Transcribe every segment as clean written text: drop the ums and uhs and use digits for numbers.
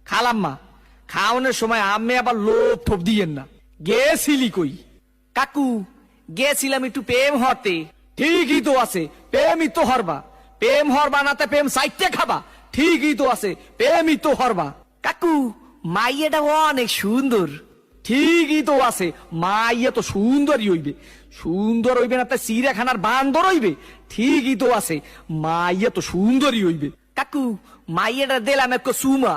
খালাম্মা খাওয়ানোর সময় আমি আবার লোভ ঠোপ দিয়েন না। গেছিলি কই? কাকু গেছিলাম একটু প্রেম হতে। ঠিকই তো আছে, প্রেমই তো হরবা। প্রেম হরবা নাতে প্রেম সাইটে খাবা। ঠিকই তো আছে, প্রেমই তো হরবা। কাকু মাইয়াটা অনেক সুন্দর। ঠিকই তো আছে, মাইয়া তো সুন্দরই হইবে। সুন্দর হইবে না তা চিড়িয়াখানার বান্দর হইবে? ঠিকই তো আছে, মাইয়া তো সুন্দরই হইবে। কাকু মাইয়াটা দিলাম এক সুমা।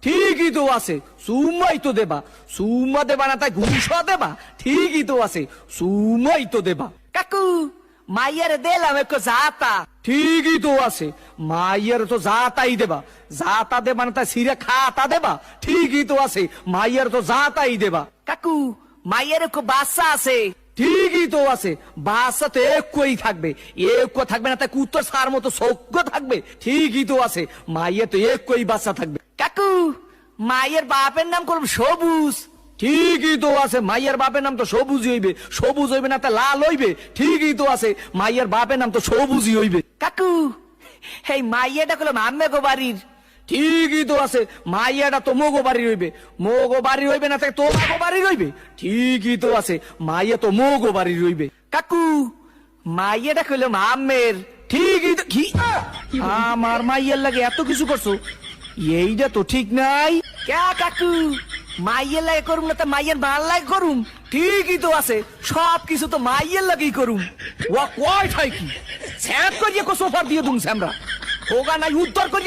ঠিকই তো আছে, সুমাই তো দেবা। সুমা দেবা না তাই ঘুষ দেবা? ঠিকই তো আছে, সুমাই তো দেবা। কাকু মাইয়ার দিলাম এক জাতা। ঠিকই তো আছে, মাইয়ার তো জাতাই দেবা। জাতা দেবা না তাই সিরে খাতা দেবা? ঠিকই তো আছে, মাইয়ার তো জাতাই দেবা। কাকু মাইয়ার এক বাচ্চা আছে। ঠিকই তো আছে, বাচ্চা তো একই থাকবে। এক থাকবে না তাই কুত্তর সার মতো সৌক্য থাকবে? ঠিকই তো আছে, মাইয়া তো একই বাচ্চা থাকবে। কাকু মাইয়ের বাপের নাম করব সবুজ। ঠিকই তো আছে, মাইয়ার বাপের নাম তো সবুজই হইবে। সবুজ হইবে না তা লাল হইবে? ঠিকই তো আছে, মাইয়ার বাপের নাম তো সবুজই হইবে। কাকু এই মাইয়াটা করলাম আম্মে গো বাড়ির। ঠিকই তো আছে, মাইয়াটা তো মোগো বাড়ি হইবে। মোগো বাড়ি হইবে না তাই তোমাগো বাড়ি হইবে? ঠিকই তো আছে, মাইয়া তো মোগো বাড়ি হইবে। কাকু মাইয়াটা কইলাম আম্মের। ঠিকই তো কি আমার মাইয়ার লাগে এত কিছু করছো? এইটা তো ঠিক নাই। কে কাকু মাইয়ের লাগে করুম না তা মাইয়ের মাল লাগে করুম? ঠিকই তো আছে, সব কিছু তো মাইয়ের লাগেই করুম। ও কয় ঠাই কি স্যাপ করিয়ে সোফার দিয়ে দুম স্যামরা হোগা নাই উত্তর করি।